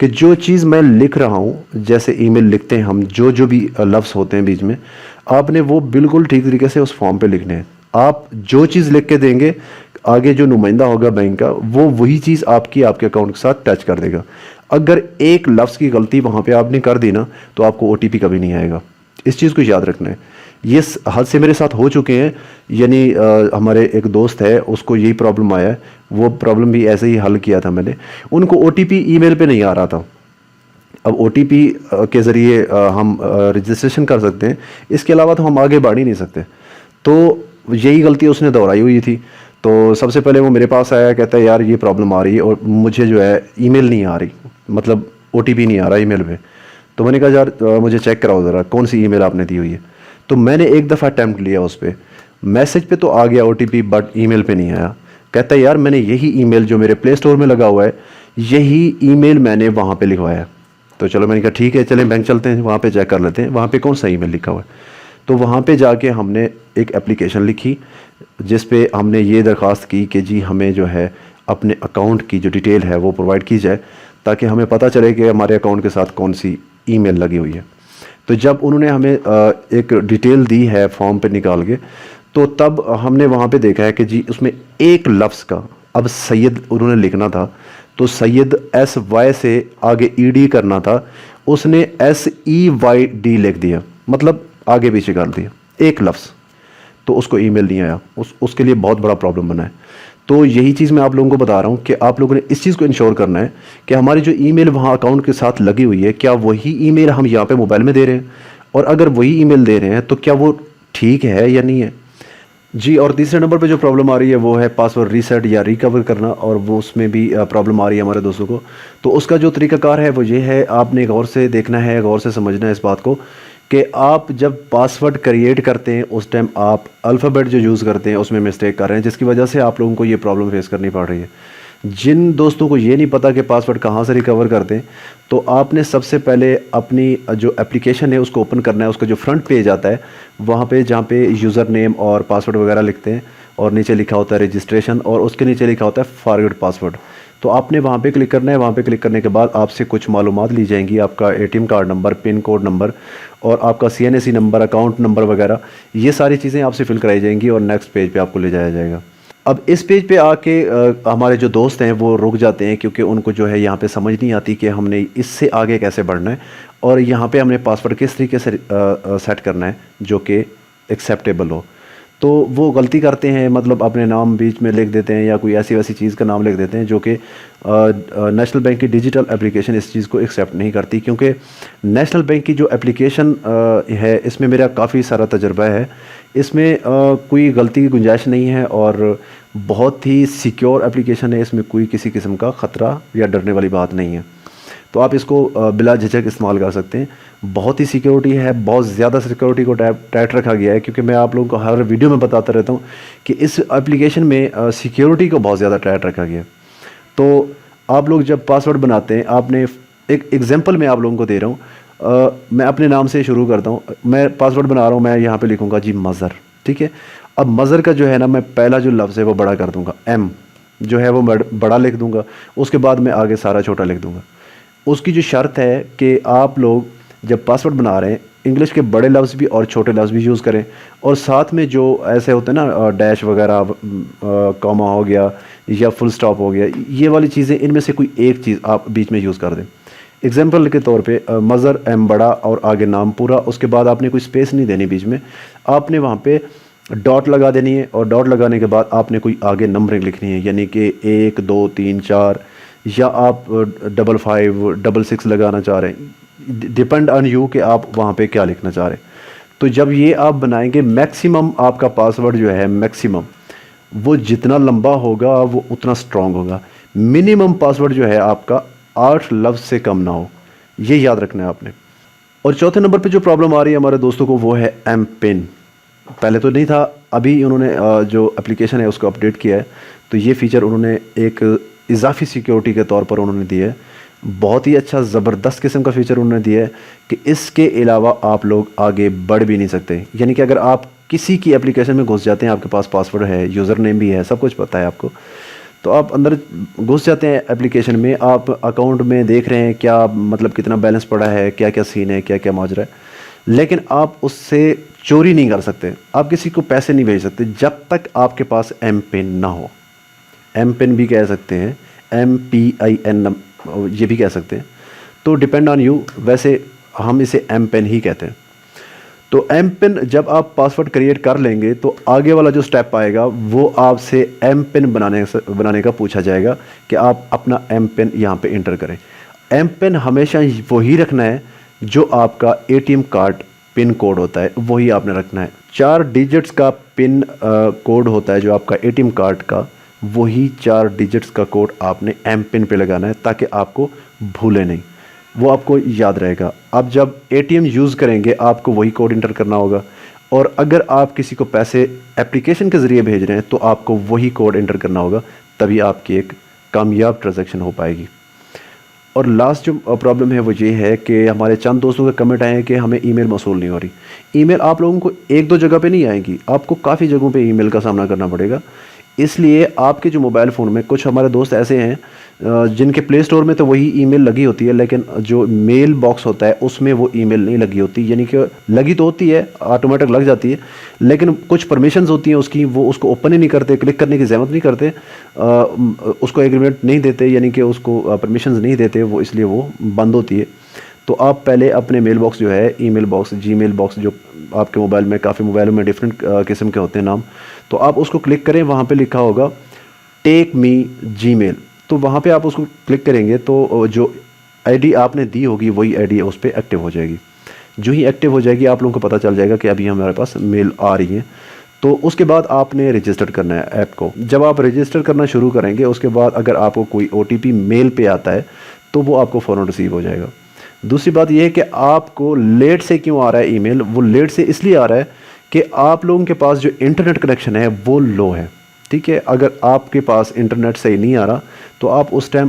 کہ جو چیز میں لکھ رہا ہوں، جیسے ای میل لکھتے ہیں ہم، جو بھی لفظ ہوتے ہیں بیچ میں، آپ نے وہ بالکل ٹھیک طریقے سے اس فارم پہ لکھنے ہیں۔ آپ جو چیز لکھ کے دیں گے، آگے جو نمائندہ ہوگا بینک کا، وہ وہی چیز آپ کے اکاؤنٹ کے ساتھ ٹچ کر دے گا۔ اگر ایک لفظ کی غلطی وہاں پہ آپ نے کر دی نا، تو آپ کو او ٹی پی کبھی نہیں آئے گا۔ اس چیز کو یاد رکھنا ہے۔ یہ حادثے میرے ساتھ ہو چکے ہیں، یعنی ہمارے ایک دوست ہے، اس کو یہی پرابلم آیا ہے، وہ پرابلم بھی ایسے ہی حل کیا تھا میں نے۔ ان کو او ٹی پی ای میل پہ نہیں آ رہا تھا۔ اب او ٹی پی کے ذریعے ہم رجسٹریشن کر سکتے ہیں، اس کے علاوہ تو ہم آگے بڑھ ہی نہیں سکتے۔ تو یہی غلطی اس نے دہرائی ہوئی تھی۔ تو سب سے پہلے وہ میرے پاس آیا، کہتا ہے یار یہ پرابلم آ رہی ہے اور مجھے جو ہے ای میل نہیں آ رہی، مطلب او ٹی پی نہیں آ رہا ای میل پہ۔ تو میں نے کہا یار مجھے چیک کراؤ ذرا کون سی ای میل آپ نے دی ہوئی ہے۔ تو میں نے ایک دفعہ اٹیمپٹ لیا اس پہ، میسج پہ تو آ گیا O T P, but E میل پہ نہیں آیا۔ کہتا ہے یار میں نے یہی ای میل جو میرے پلے اسٹور میں لگا ہوا ہے، یہی ای میل میں نے وہاں پہ لکھوایا ہے۔ تو چلو میں نے کہا ٹھیک ہے، چلیں بینک چلتے ہیں، وہاں پہ چیک کر لیتے ہیں وہاں پہ کون سا ای میل لکھا ہوا ہے۔ تو وہاں پہ جا کے ہم نے ایک اپلیکیشن لکھی، جس پہ ہم نے یہ درخواست کی کہ جی ہمیں جو ہے اپنے اکاؤنٹ کی جو ڈیٹیل ہے وہ پرووائڈ کی جائے، تاکہ ہمیں پتہ چلے کہ ہمارے اکاؤنٹ کے ساتھ کون سی ای میل لگی ہوئی ہے۔ تو جب انہوں نے ہمیں ایک ڈیٹیل دی ہے فارم پہ نکال کے، تو تب ہم نے وہاں پہ دیکھا ہے کہ جی اس میں ایک لفظ کا، اب سید انہوں نے لکھنا تھا تو سید ایس وائی سے آگے ای ڈی کرنا تھا، اس نے ایس ای وائی ڈی لکھ دیا، مطلب آگے پیچھے کر دیا ایک لفظ۔ تو اس کو ای میل نہیں آیا، اس کے لیے بہت بڑا پرابلم بنا ہے۔ تو یہی چیز میں آپ لوگوں کو بتا رہا ہوں کہ آپ لوگوں نے اس چیز کو انشور کرنا ہے کہ ہماری جو ای میل وہاں اکاؤنٹ کے ساتھ لگی ہوئی ہے، کیا وہی ای میل ہم یہاں پہ موبائل میں دے رہے ہیں، اور اگر وہی ای میل دے رہے ہیں تو کیا وہ ٹھیک ہے یا نہیں ہے۔ جی، اور تیسرے نمبر پہ جو پرابلم آ رہی ہے وہ ہے پاسورڈ ریسیٹ یا ریکور کرنا، اور وہ اس میں بھی پرابلم آ رہی ہے ہمارے دوستوں کو۔ تو اس کا جو طریقہ کار ہے وہ یہ ہے، آپ نے غور سے دیکھنا ہے، غور سے سمجھنا ہے اس بات کو کہ آپ جب پاسورڈ کریٹ کرتے ہیں اس ٹائم آپ الفابیٹ جو یوز کرتے ہیں اس میں مسٹیک کر رہے ہیں، جس کی وجہ سے آپ لوگوں کو یہ پرابلم فیس کرنی پڑ رہی ہے۔ جن دوستوں کو یہ نہیں پتا کہ پاسورڈ کہاں سے ریکور کرتے ہیں، تو آپ نے سب سے پہلے اپنی جو اپلیکیشن ہے اس کو اوپن کرنا ہے۔ اس کا جو فرنٹ پیج آتا ہے وہاں پہ جہاں پہ یوزر نیم اور پاسورڈ وغیرہ لکھتے ہیں، اور نیچے لکھا ہوتا ہے رجسٹریشن، اور اس کے نیچے لکھا ہوتا ہے فارگیٹ پاسورڈ۔ تو آپ نے وہاں پہ کلک کرنا ہے۔ وہاں پہ کلک کرنے کے بعد آپ سے کچھ معلومات لی جائیں گی، آپ کا A T M card number, pin code number, اور آپ کا C N S C number, account number وغیرہ، یہ ساری چیزیں آپ سے فل کرائی جائیں گی، اور نیکسٹ پیج پہ آپ کو لے جایا جائے گا۔ اب اس پیج پہ آ کے ہمارے جو دوست ہیں وہ رک جاتے ہیں، کیونکہ ان کو جو ہے یہاں پہ سمجھ نہیں آتی کہ ہم نے اس سے آگے کیسے بڑھنا ہے، اور یہاں پہ ہم نے پاسورڈ کس طریقے سے سیٹ کرنا ہے جو کہ ایکسیپٹیبل ہو۔ تو وہ غلطی کرتے ہیں، مطلب اپنے نام بیچ میں لکھ دیتے ہیں، یا کوئی ایسی ویسی چیز کا نام لکھ دیتے ہیں جو کہ نیشنل بینک کی ڈیجیٹل اپلیکیشن اس چیز کو ایکسیپٹ نہیں کرتی، کیونکہ نیشنل بینک کی جو اپلیکیشن ہے اس میں میرا کافی سارا تجربہ ہے، اس میں کوئی غلطی کی گنجائش نہیں ہے، اور بہت ہی سیکیور اپلیکیشن ہے، اس میں کوئی کسی قسم کا خطرہ یا ڈرنے والی بات نہیں ہے۔ تو آپ اس کو بلا جھجک استعمال کر سکتے ہیں۔ بہت ہی سیکیورٹی ہے، بہت زیادہ سیکیورٹی کو ٹائٹ رکھا گیا ہے، کیونکہ میں آپ لوگوں کو ہر ویڈیو میں بتاتا رہتا ہوں کہ اس اپلیکیشن میں سیکیورٹی کو بہت زیادہ ٹائٹ رکھا گیا ہے۔ تو آپ لوگ جب پاسورڈ بناتے ہیں، آپ نے ایک ایگزامپل میں آپ لوگوں کو دے رہا ہوں، میں اپنے نام سے شروع کرتا ہوں۔ میں پاسورڈ بنا رہا ہوں، میں یہاں پہ لکھوں گا جی مظہر، ٹھیک ہے۔ اب مظہر کا جو ہے نا، میں پہلا جو لفظ ہے وہ بڑا کر دوں گا، ایم جو ہے وہ بڑا لکھ دوں گا، اس کے بعد میں آگے سارا چھوٹا لکھ دوں گا۔ اس کی جو شرط ہے کہ آپ لوگ جب پاسورڈ بنا رہے ہیں، انگلش کے بڑے لفظ بھی اور چھوٹے لفظ بھی یوز کریں، اور ساتھ میں جو ایسے ہوتے ہیں نا ڈیش وغیرہ، کاما ہو گیا یا فل سٹاپ ہو گیا، یہ والی چیزیں ان میں سے کوئی ایک چیز آپ بیچ میں یوز کر دیں۔ ایگزامپل کے طور پہ مظہر ایم بڑا اور آگے نام پورا، اس کے بعد آپ نے کوئی اسپیس نہیں دینی بیچ میں، آپ نے وہاں پہ ڈاٹ لگا دینی ہے، اور ڈاٹ لگانے کے بعد آپ نے کوئی آگے نمبرنگ لکھنی ہے، یعنی کہ 1 2 3 4، یا آپ 55 66 لگانا چاہ رہے ہیں، ڈپینڈ آن یو کہ آپ وہاں پہ کیا لکھنا چاہ رہے ہیں۔ تو جب یہ آپ بنائیں گے، میکسیمم آپ کا پاسورڈ جو ہے میکسیمم وہ جتنا لمبا ہوگا وہ اتنا سٹرونگ ہوگا۔ منیمم پاسورڈ جو ہے آپ کا 8 لفظ سے کم نہ ہو، یہ یاد رکھنا ہے آپ نے۔ اور چوتھے نمبر پہ جو پرابلم آ رہی ہے ہمارے دوستوں کو وہ ہے ایم پن۔ پہلے تو نہیں تھا، ابھی انہوں نے جو اپلیکیشن ہے اس کو اپڈیٹ کیا ہے، تو یہ فیچر انہوں نے ایک اضافی سیکیورٹی کے طور پر انہوں نے دیا ہے۔ بہت ہی اچھا زبردست قسم کا فیچر انہوں نے دیا ہے کہ اس کے علاوہ آپ لوگ آگے بڑھ بھی نہیں سکتے، یعنی کہ اگر آپ کسی کی اپلیکیشن میں گھس جاتے ہیں، آپ کے پاس پاسورڈ ہے، یوزر نیم بھی ہے، سب کچھ پتہ ہے آپ کو، تو آپ اندر گھس جاتے ہیں اپلیکیشن میں، آپ اکاؤنٹ میں دیکھ رہے ہیں کیا مطلب کتنا بیلنس پڑا ہے، کیا کیا سین ہے، کیا کیا ماجرا ہے، لیکن آپ اس سے چوری نہیں کر سکتے، آپ کسی کو پیسے نہیں بھیج سکتے جب تک آپ کے پاس ایم پن نہ ہو. ایم پن بھی کہہ سکتے ہیں، MPIN یہ بھی کہہ سکتے ہیں. تو ڈپینڈ آن یو، ویسے ہم اسے ایم پن ہی کہتے ہیں. تو ایم پن جب آپ پاسورڈ کریٹ کر لیں گے تو آگے والا جو سٹیپ آئے گا وہ آپ سے ایم پن بنانے کا پوچھا جائے گا کہ آپ اپنا ایم پن یہاں پہ انٹر کریں. ایم پن ہمیشہ وہی رکھنا ہے جو آپ کا ATM کارڈ پن کوڈ ہوتا ہے، وہی آپ نے رکھنا ہے. 4 ڈیجٹس کا پن کوڈ ہوتا ہے جو آپ کا ATM کارڈ کا، وہی 4 ڈیجٹس کا کوڈ آپ نے ایم پن پہ لگانا ہے تاکہ آپ کو بھولے نہیں، وہ آپ کو یاد رہے گا. آپ جب ATM یوز کریں گے آپ کو وہی کوڈ انٹر کرنا ہوگا، اور اگر آپ کسی کو پیسے اپلیکیشن کے ذریعے بھیج رہے ہیں تو آپ کو وہی کوڈ انٹر کرنا ہوگا، تبھی آپ کی ایک کامیاب ٹرانزیکشن ہو پائے گی. اور لاسٹ جو پرابلم ہے وہ یہ ہے کہ ہمارے چند دوستوں کے کمنٹ آئے ہیں کہ ہمیں ای میل موصول نہیں ہو رہی. ای میل آپ لوگوں کو 1-2 جگہ پہ نہیں آئیں گی، آپ کو کافی جگہوں پہ ای میل کا سامنا کرنا پڑے گا. اس لیے آپ کے جو موبائل فون میں کچھ ہمارے دوست ایسے ہیں جن کے پلے سٹور میں تو وہی ای میل لگی ہوتی ہے، لیکن جو میل باکس ہوتا ہے اس میں وہ ای میل نہیں لگی ہوتی، یعنی کہ لگی تو ہوتی ہے، آٹومیٹک لگ جاتی ہے، لیکن کچھ پرمیشنز ہوتی ہیں اس کی، وہ اس کو اوپن ہی نہیں کرتے، کلک کرنے کی زحمت نہیں کرتے، اس کو ایگریمنٹ نہیں دیتے، یعنی کہ اس کو پرمیشنز نہیں دیتے وہ، اس لیے وہ بند ہوتی ہے. تو آپ پہلے اپنے میل باکس جو ہے، ای میل باکس، جی میل باکس، جو آپ کے موبائل میں کافی موبائلوں میں ڈفرینٹ قسم کے ہوتے ہیں نام، تو آپ اس کو کلک کریں، وہاں پہ لکھا ہوگا ٹیک می جی میل. تو وہاں پہ آپ اس کو کلک کریں گے تو جو ID آپ نے دی ہوگی وہی ID اس پہ ایکٹیو ہو جائے گی. جو ہی ایکٹیو ہو جائے گی آپ لوگوں کو پتہ چل جائے گا کہ ابھی ہمارے پاس میل آ رہی ہیں. تو اس کے بعد آپ نے رجسٹر کرنا ہے ایپ کو. جب آپ رجسٹر کرنا شروع کریں گے اس کے بعد اگر آپ کو کوئی OTP میل پہ آتا ہے تو وہ آپ کو فوراً ریسیو ہو جائے گا. دوسری بات یہ ہے کہ آپ کو لیٹ سے کیوں آ رہا ہے ای میل، وہ لیٹ سے اس لیے آ رہا ہے کہ آپ لوگوں کے پاس جو انٹرنیٹ کنیکشن ہے وہ لو ہے. ٹھیک ہے، اگر آپ کے پاس انٹرنیٹ صحیح نہیں آ رہا تو آپ اس ٹائم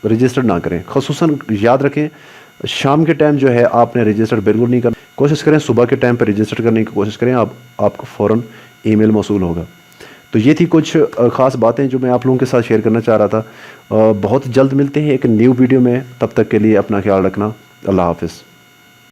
رجسٹر نہ کریں. خصوصاً یاد رکھیں شام کے ٹائم جو ہے آپ نے رجسٹر بالکل نہیں کرنا، کوشش کریں صبح کے ٹائم پہ رجسٹر کرنے کی کوشش کریں، آپ کو فوراً ای میل موصول ہوگا. تو یہ تھی کچھ خاص باتیں جو میں آپ لوگوں کے ساتھ شیئر کرنا چاہ رہا تھا. بہت جلد ملتے ہیں ایک نیو ویڈیو میں، تب تک کے لیے اپنا خیال رکھنا. اللہ حافظ.